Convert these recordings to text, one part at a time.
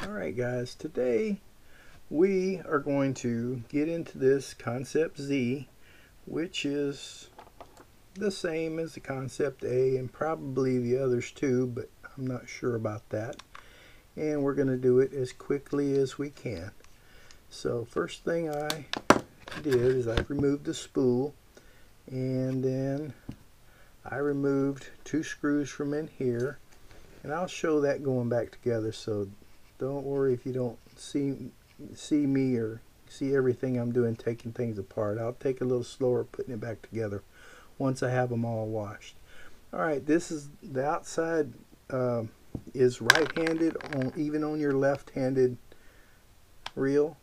Alright guys, today we are going to get into this Concrpt Z, which is the same as the Concrpt A and probably the others too, but I'm not sure about that. And we're going to do it as quickly as we can. So first thing I did is I removed the spool, and then I removed 2 screws from in here, and I'll show that going back together, so don't worry if you don't see me or see everything I'm doing taking things apart. I'll take a little slower putting it back together once I have them all washed. Alright, this is the outside is right-handed, even on your left-handed reel.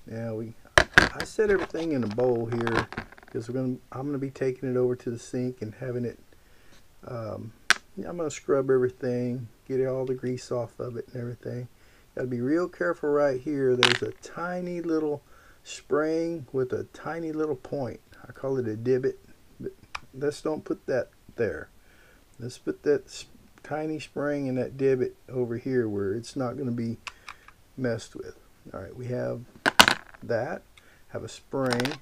Now I set everything in a bowl here because I'm gonna be taking it over to the sink and having it I'm going to scrub everything, get all the grease off of it and everything. Got to be real careful right here. There's a tiny little spring with a tiny little point. I call it a divot, but let's don't put that there. Let's put that tiny spring in that divot over here where it's not going to be messed with. Alright, we have that, have a spring,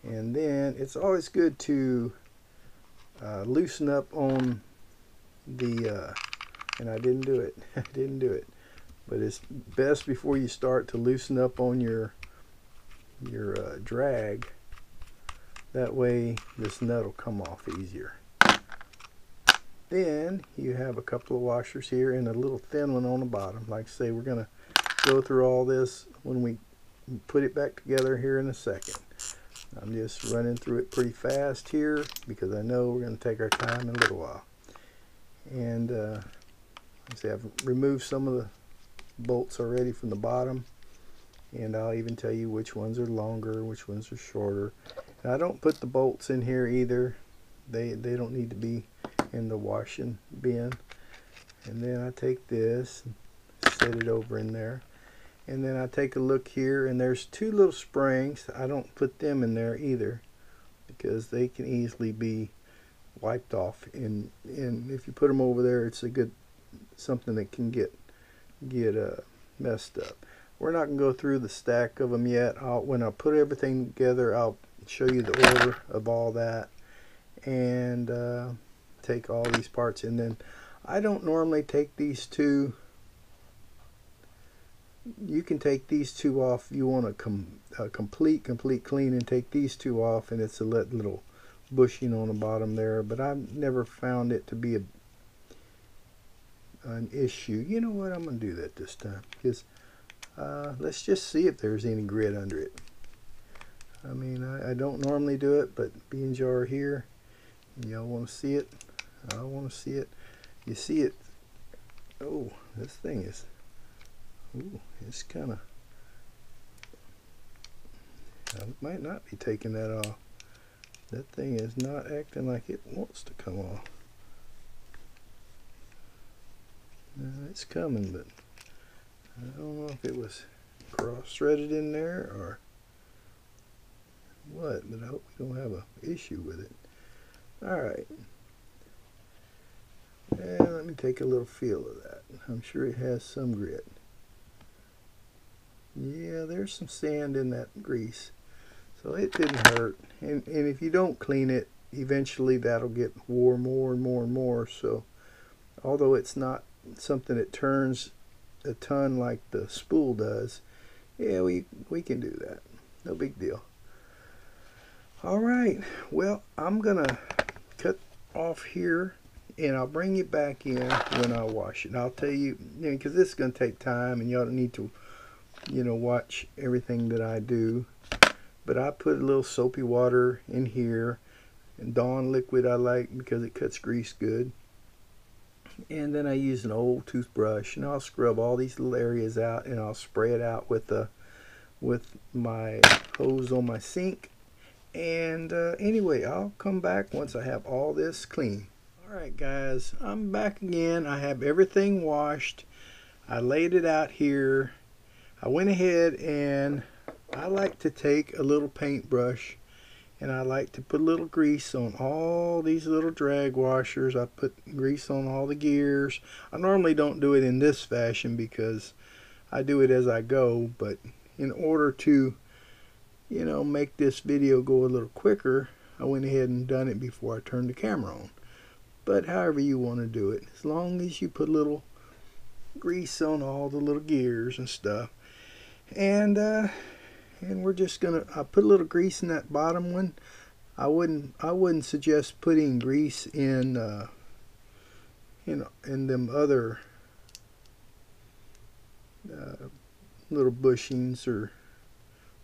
and then it's always good to loosen up on the and I didn't do it but it's best before you start to loosen up on your drag. That way this nut will come off easier. Then you have a couple of washers here and a little thin one on the bottom. Like I say, we're gonna go through all this when we put it back together here in a second. I'm just running through it pretty fast here because I know we're going to take our time in a little while. And see, I've removed some of the bolts already from the bottom, and I'll even tell you which ones are longer, which ones are shorter. And I don't put the bolts in here either. They don't need to be in the washing bin. And then I take this and set it over in there. And then I take a look here, and there's 2 little springs. I don't put them in there either because they can easily be wiped off, and if you put them over there, it's a good something that can get messed up. We're not going to go through the stack of them yet. When I put everything together, I'll show you the order of all that and take all these parts. And then I don't normally take these 2. You can take these 2 off. You want a complete clean and take these 2 off, and it's a little bushing on the bottom there, but I've never found it to be an issue. You know what, I'm going to do that this time because let's just see if there's any grit under it. I mean, I don't normally do it, but being jar here, y'all want to see it. I want to see it. You see it. Oh, this thing is, ooh, it's kind of, I might not be taking that off. That thing is not acting like it wants to come off. It's coming, but I don't know if it was cross-threaded in there or what, but I hope we don't have an issue with it. Alright. And let me take a little feel of that. I'm sure it has some grit. Yeah, there's some sand in that grease. So it didn't hurt, and if you don't clean it, eventually that'll get wore more and more and more. So although it's not something that turns a ton like the spool does, yeah, we can do that. No big deal. Alright, well, I'm gonna cut off here and I'll bring you back in when I wash it. And I'll tell you, because this is gonna take time and y'all don't need to watch everything that I do. But I put a little soapy water in here, and Dawn liquid I like because it cuts grease good. And then I use an old toothbrush, and I'll scrub all these little areas out, and I'll spray it out with my hose on my sink. And anyway, I'll come back once I have all this clean. Alright guys, I'm back again. I have everything washed. I laid it out here. I went ahead and I like to take a little paintbrush And I like to put a little grease on all these little drag washers. I put grease on all the gears. I normally don't do it in this fashion because I do it as I go, but in order to, you know, make this video go a little quicker, I went ahead and done it before I turned the camera on. But however you want to do it, as long as you put a little grease on all the little gears and stuff. And we're just gonna, I put a little grease in that bottom one. I wouldn't suggest putting grease in you know, in them other little bushings or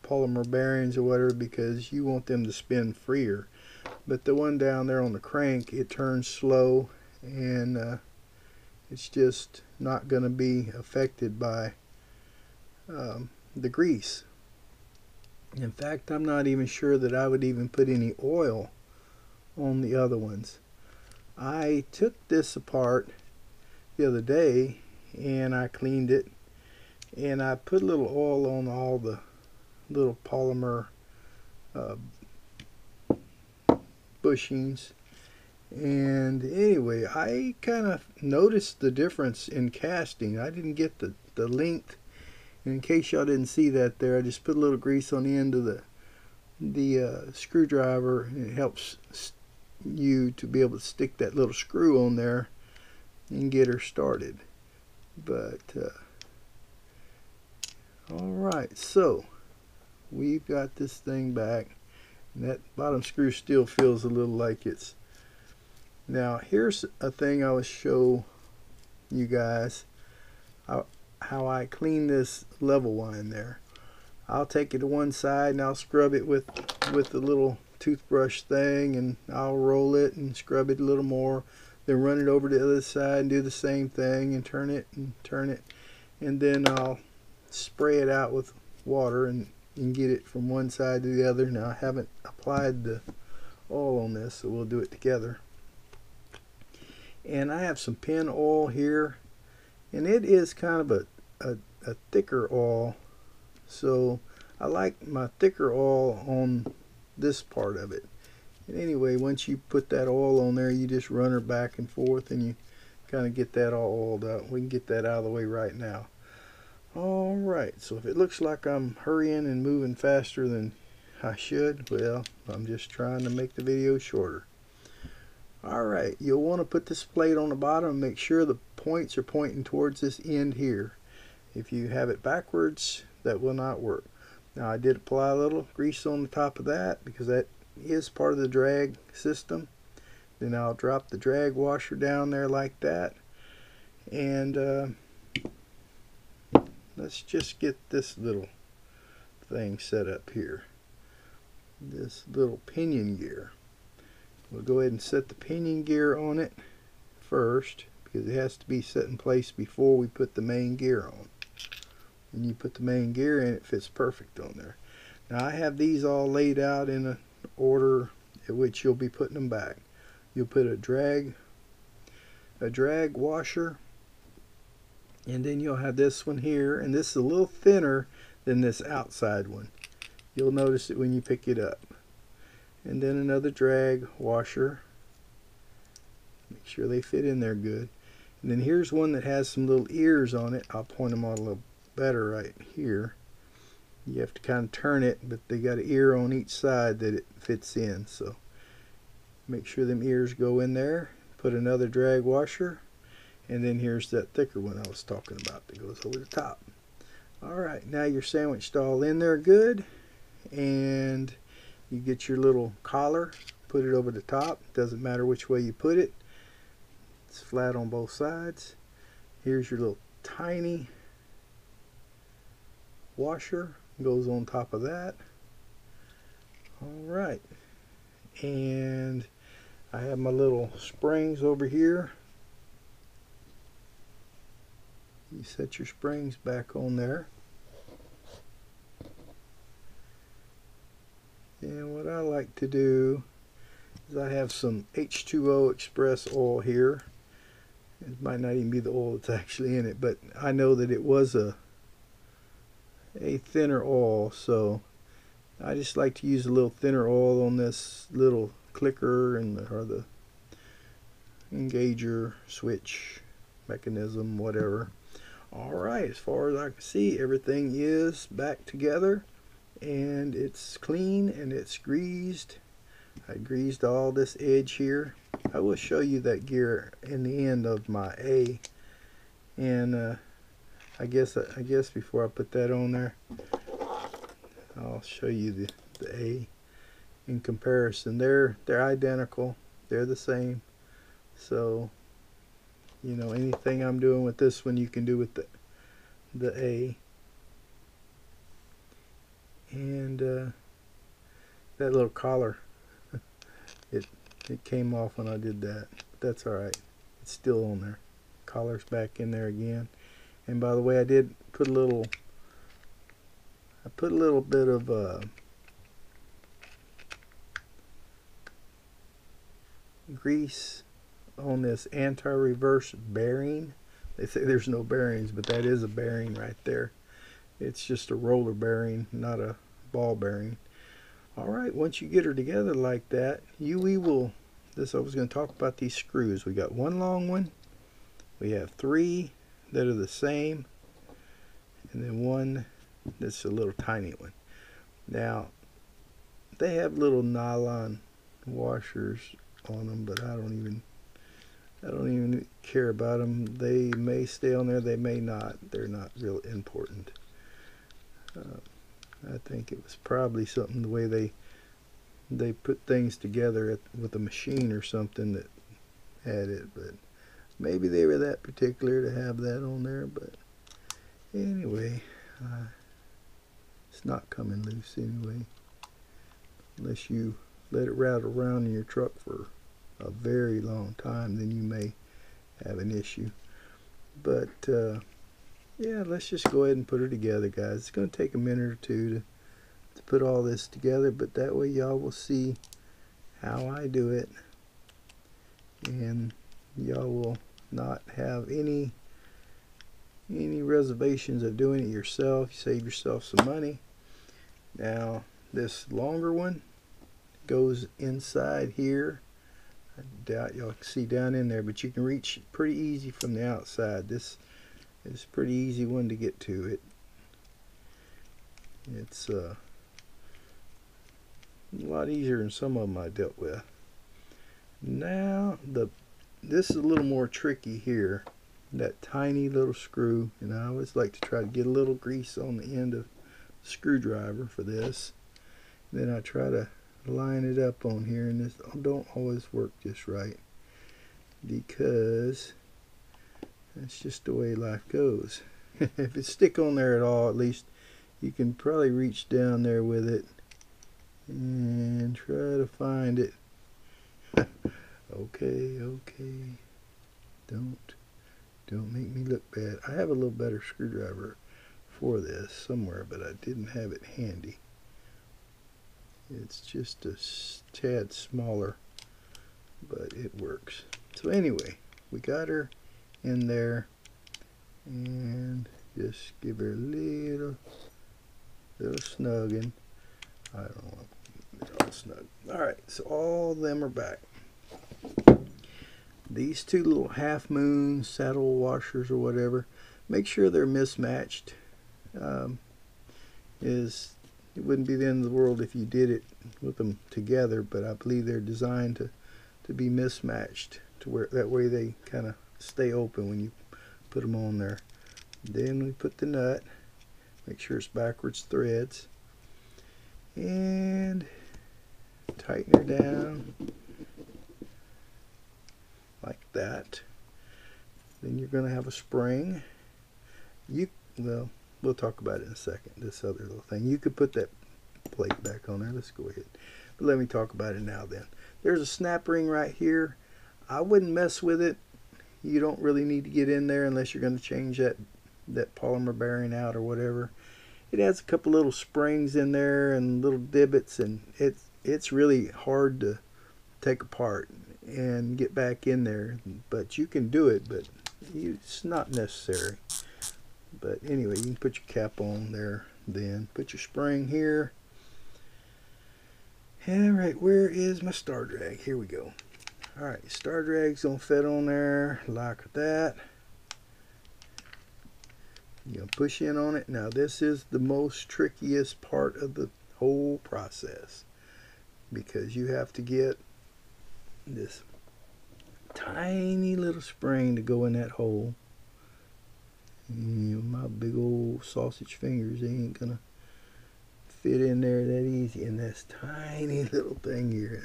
polymer bearings or whatever, because you want them to spin freer. But the one down there on the crank, it turns slow, and it's just not going to be affected by the grease. In fact, I'm not even sure that I would even put any oil on the other ones. I took this apart the other day and I cleaned it, and I put a little oil on all the little polymer bushings. And anyway, I kind of noticed the difference in casting. I didn't get the length. And in case y'all didn't see that there, I just put a little grease on the end of the screwdriver, and it helps you to be able to stick that little screw on there and get her started. But alright, so we've got this thing back, and that bottom screw still feels a little like it's... Now here's a thing I will show you guys how I clean this level line there. I'll take it to one side and I'll scrub it with the little toothbrush thing, and I'll roll it and scrub it a little more, then run it over to the other side and do the same thing and turn it, and then I'll spray it out with water and get it from one side to the other. Now I haven't applied the oil on this, so we'll do it together. And I have some pin oil here, and it is kind of a thicker oil, so I like my thicker oil on this part of it. And anyway, once you put that oil on there, you just run her back and forth and you kind of get that all oiled up. We can get that out of the way right now. Alright, so if it looks like I'm hurrying and moving faster than I should, well, I'm just trying to make the video shorter. Alright, you'll want to put this plate on the bottom and make sure the points are pointing towards this end here. If you have it backwards, that will not work. Now I did apply a little grease on the top of that because that is part of the drag system. Then I'll drop the drag washer down there like that, and let's just get this little thing set up here, this little pinion gear. We'll go ahead and set the pinion gear on it first, because it has to be set in place before we put the main gear on. When you put the main gear in, it fits perfect on there. Now I have these all laid out in an order at which you'll be putting them back. You'll put a drag washer, and then you'll have this one here, and this is a little thinner than this outside one. You'll notice it when you pick it up. And then another drag washer. Make sure they fit in there good. And then here's one that has some little ears on it. I'll point them out a little better right here. You have to kind of turn it, but they got an ear on each side that it fits in. So make sure them ears go in there. Put another drag washer. And then here's that thicker one I was talking about that goes over the top. Alright, now you're sandwiched all in there good. And you get your little collar, put it over the top. Doesn't matter which way you put it. It's flat on both sides. Here's your little tiny washer, goes on top of that. Alright, and I have my little springs over here. You set your springs back on there. And what I like to do is I have some H2O Express oil here. It might not even be the oil that's actually in it, but I know that it was a thinner oil, so I just like to use a little thinner oil on this little clicker or the engager switch mechanism, whatever. Alright, as far as I can see, everything is back together and it's clean and it's greased. I greased all this edge here. I will show you that gear in the end of my A, and I guess before I put that on there, I'll show you the A in comparison. They're identical, they're the same. So you know, anything I'm doing with this one you can do with the A. And that little collar, it came off when I did that. That's alright, it's still on there. Collar's back in there again. And by the way, I did put a little bit of grease on this anti-reverse bearing. They say there's no bearings, but that is a bearing right there. It's just a roller bearing, not a ball bearing. Alright, once you get her together like that, I was going to talk about these screws. We got one long one, we have 3 that are the same, and then one that's a little tiny one. Now they have little nylon washers on them, but I don't even care about them. They may stay on there, they may not. They're not real important. I think it was probably something the way they put things together with a machine or something that had it, but maybe they were that particular to have that on there. But anyway, it's not coming loose anyway, unless you let it rattle around in your truck for a very long time, then you may have an issue. But yeah, let's just go ahead and put her together, guys. It's going to take a minute or two to put all this together, but that way y'all will see how I do it, and y'all will not have any reservations of doing it yourself. You save yourself some money. Now this longer one goes inside here. I doubt y'all can see down in there, but you can reach pretty easy from the outside. This is a pretty easy one to get to. It's a lot easier than some of them I dealt with. Now this is a little more tricky here. That tiny little screw, and I always like to try to get a little grease on the end of the screwdriver for this. Then I try to line it up on here, and this don't always work just right, because that's just the way life goes. If it stick on there at all, at least you can probably reach down there with it and try to find it. Okay, don't make me look bad. I have a little better screwdriver for this somewhere, but I didn't have it handy. It's just a tad smaller, but it works. So anyway, we got her in there, and just give her a little snugging. I don't want it all snug. Alright, so all of them are back. These two little half moon saddle washers or whatever, make sure they're mismatched. It wouldn't be the end of the world if you did it with them together, but I believe they're designed to be mismatched, to where that way they kind of stay open when you put them on there. Then we put the nut, make sure it's backwards threads, and tighten her down like that. Then you're going to have a spring. Well, we'll talk about it in a second, this other little thing. You could put that plate back on there. Let's go ahead. But let me talk about it now then. There's a snap ring right here. I wouldn't mess with it. You don't really need to get in there unless you're going to change that polymer bearing out or whatever. It has a couple little springs in there and little divots, and it's really hard to take apart and get back in there. But you can do it, but it's not necessary. But anyway, you can put your cap on there, then put your spring here, Alright, where is my star drag? Here we go. Alright, star drag's gonna fit on there like that. You're gonna push in on it. Now this is the most trickiest part of the whole process, because you have to get this tiny little spring to go in that hole. My big old sausage fingers, they ain't gonna fit in there that easy. And this tiny little thing here,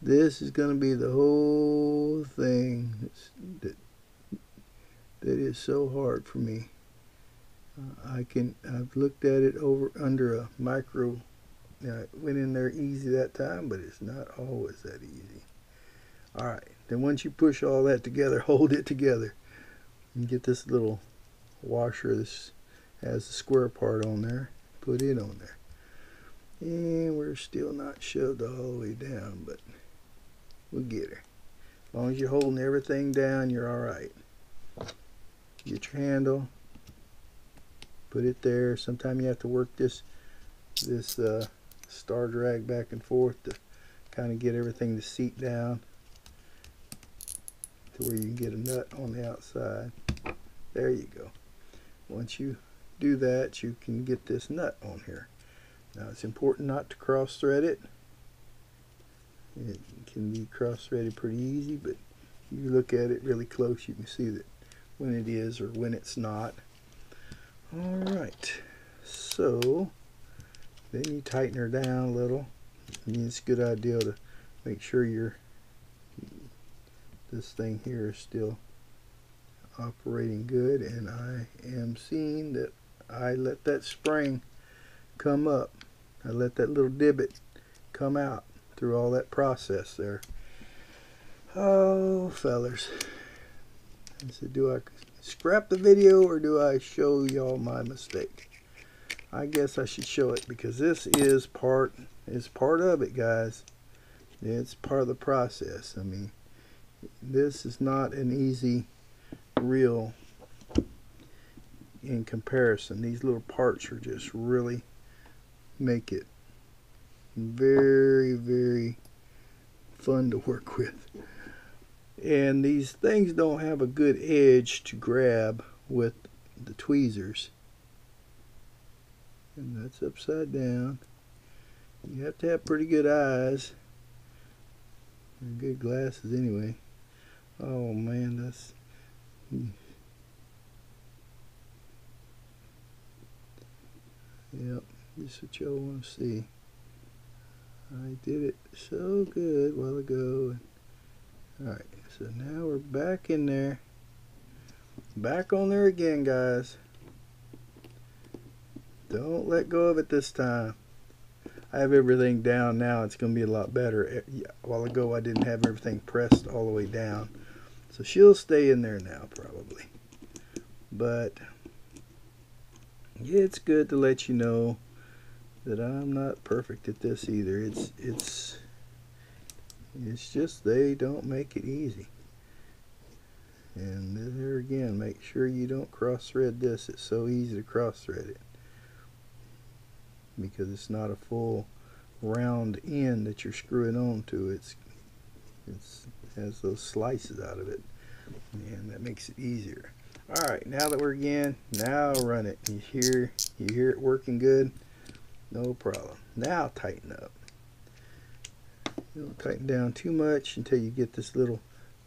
this is gonna be the whole thing that is so hard for me. I've looked at it under a micro. I went in there easy that time, but it's not always that easy. Alright, then once you push all that together, hold it together, and get this little washer. This has the square part on there. Put it on there. And we're still not shoved all the way down, but we'll get her. As long as you're holding everything down, you're alright. Get your handle. Put it there. Sometimes you have to work this star drag back and forth to kind of get everything to seat down to where you can get a nut on the outside. There you go. Once you do that, you can get this nut on here. Now it's important not to cross thread it. It can be cross threaded pretty easy, but if you look at it really close, you can see that when it is or when it's not. Alright, so then you tighten her down a little. It's a good idea to make sure this thing here is still operating good, and I am seeing that I let that spring come up. I let that little divot come out through all that process there. Oh, fellers. I said, do I scrap the video or do I show y'all my mistake? I guess I should show it, because this is part of it, guys. It's part of the process. I mean, this is not an easy reel in comparison. These little parts are just really make it very, very fun to work with. And these things don't have a good edge to grab with the tweezers. And that's upside down. You have to have pretty good eyes, or good glasses anyway. Oh man, that's yep, this is what y'all want to see. I did it so good a while ago. Alright, so now we're back in there. Back on there again, guys. Don't let go of it this time. I have everything down now. It's going to be a lot better. A while ago I didn't have everything pressed all the way down. So she'll stay in there now probably. But it's good to let you know that I'm not perfect at this either. It's just they don't make it easy. And there again, make sure you don't cross thread this. It's so easy to cross thread it, because it's not a full round end that you're screwing on to. It has those slices out of it, and that makes it easier. Alright, now that we're now run it. You hear it working good? No problem. Now tighten up. You don't tighten down too much until you get this little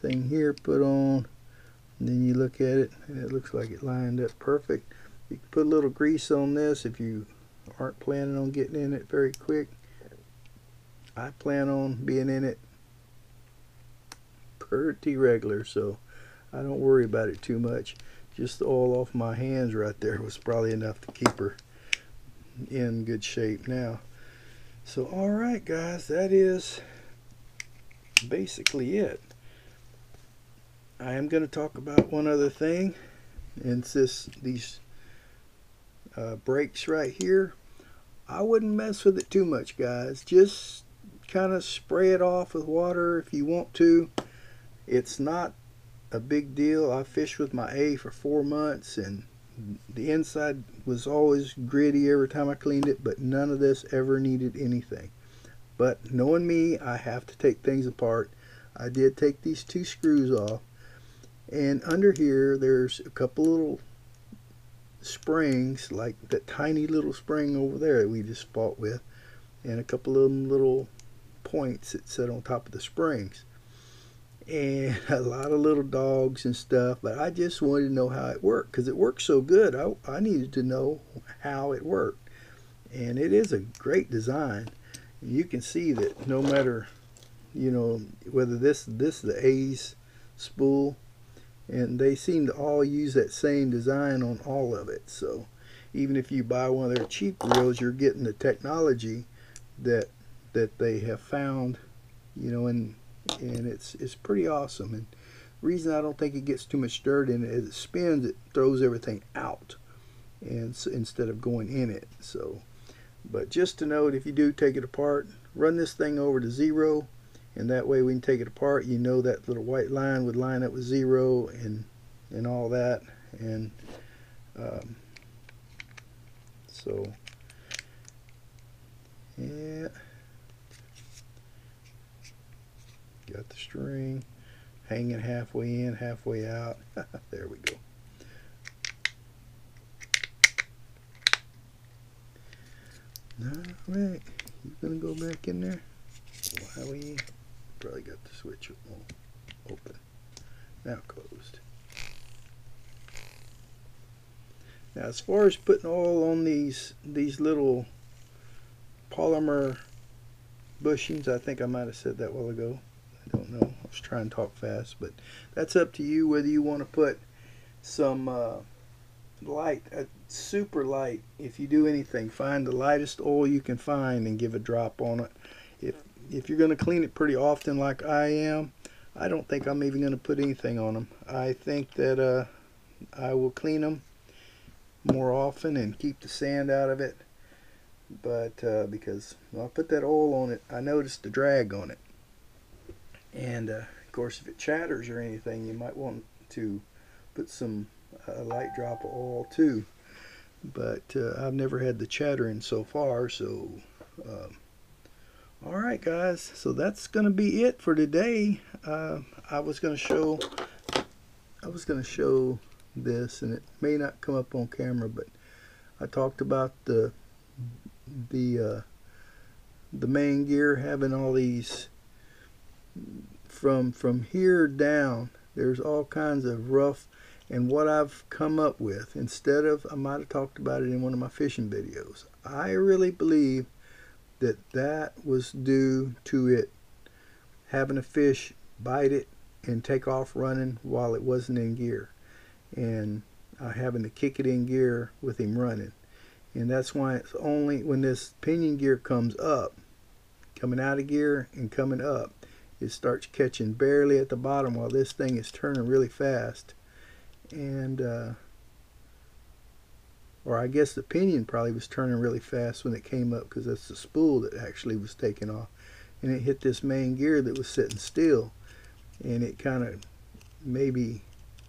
thing here put on, and then you look at it and it looks like it lined up perfect. You can put a little grease on this if you aren't planning on getting in it very quick. I plan on being in it pretty regular, so I don't worry about it too much. Just the oil off my hands right there was probably enough to keep her in good shape now. So alright guys, that is basically it. I am going to talk about one other thing, and it's these brakes right here. I wouldn't mess with it too much, guys. Just kind of spray it off with water if you want to. It's not a big deal. I fished with my A for 4 months, and the inside was always gritty every time I cleaned it, but none of this ever needed anything. But knowing me, I have to take things apart. I did take these 2 screws off, and under here there's a couple little springs, like that tiny little spring over there that we just fought with, and a couple of them little points that sit on top of the springs, and a lot of little dogs and stuff. But I just wanted to know how it worked, because it works so good. I needed to know how it worked, and it is a great design. You can see that no matter, you know, whether this the A's spool, and they seem to all use that same design on all of it. So even if you buy one of their cheap reels, you're getting the technology that they have found, you know, and it's pretty awesome. And the reason I don't think it gets too much dirt in it is it spins, it throws everything out, and so, instead of going in it. So, but just to note, if you do take it apart, run this thing over to 0, and that way we can take it apart. You know, that little white line would line up with 0 and all that. And so yeah, got the string hanging halfway in, halfway out. There we go. Alright, you gonna go back in there? While we probably got the switch open. Now closed. Now as far as putting oil on these little polymer bushings, I think I might have said that a while ago. I don't know. I was trying to talk fast, but that's up to you whether you want to put some light, super light. If you do anything, find the lightest oil you can find and give a drop on it. If you're going to clean it pretty often like I am, I don't think I'm even going to put anything on them. I think that I will clean them more often and keep the sand out of it. But because when I put that oil on it, I noticed the drag on it. And of course, if it chatters or anything, you might want to put some a light drop of oil too. But I've never had the chattering so far. So all right, guys, so that's gonna be it for today. I was gonna show this, and it may not come up on camera, but I talked about the main gear having all these from here down. There's all kinds of rough, and what I've come up with, instead of, I might have talked about it in one of my fishing videos, I really believe that was due to it having a fish bite it and take off running while it wasn't in gear, and having to kick it in gear with him running. And that's why it's only when this pinion gear comes up, coming out of gear and coming up, it starts catching barely at the bottom while this thing is turning really fast. And or I guess the pinion probably was turning really fast when it came up, because that's the spool that actually was taking off, and it hit this main gear that was sitting still, and it kind of maybe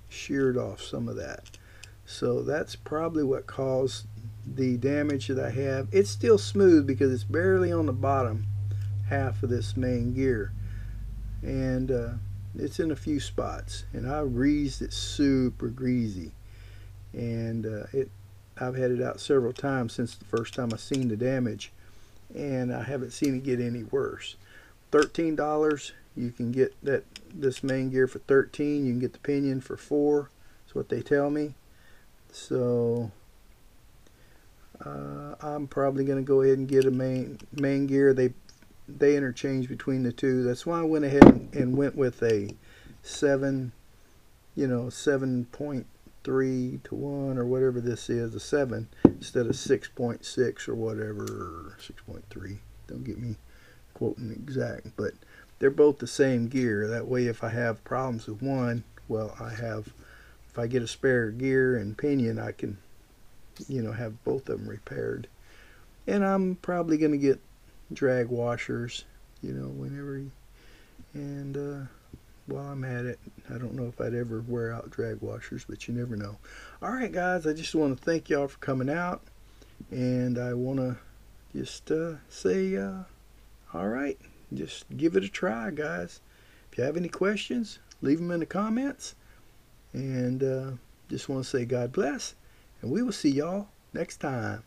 sheared off some of that. So that's probably what caused the damage that I have. It's still smooth because it's barely on the bottom half of this main gear, and it's in a few spots, and I greased it super greasy, and I've had it out several times since the first time I seen the damage, and I haven't seen it get any worse. $13, you can get this main gear for $13. You can get the pinion for $4. That's what they tell me. So I'm probably going to go ahead and get a main gear. They interchange between the two. That's why I went ahead and went with a 7.3 to 1 or whatever this is, a 7 instead of 6.6 or whatever, or 6.3. Don't get me quoting exact, but they're both the same gear. That way, if I have problems with one, well, if I get a spare gear and pinion, I can, have both of them repaired. And I'm probably going to get drag washers, whenever. And while I'm at it, I don't know if I'd ever wear out drag washers, but you never know. All right, guys, I just want to thank y'all for coming out, and I want to just say All right, just give it a try, guys. If you have any questions, leave them in the comments. And just want to say God bless, and we will see y'all next time.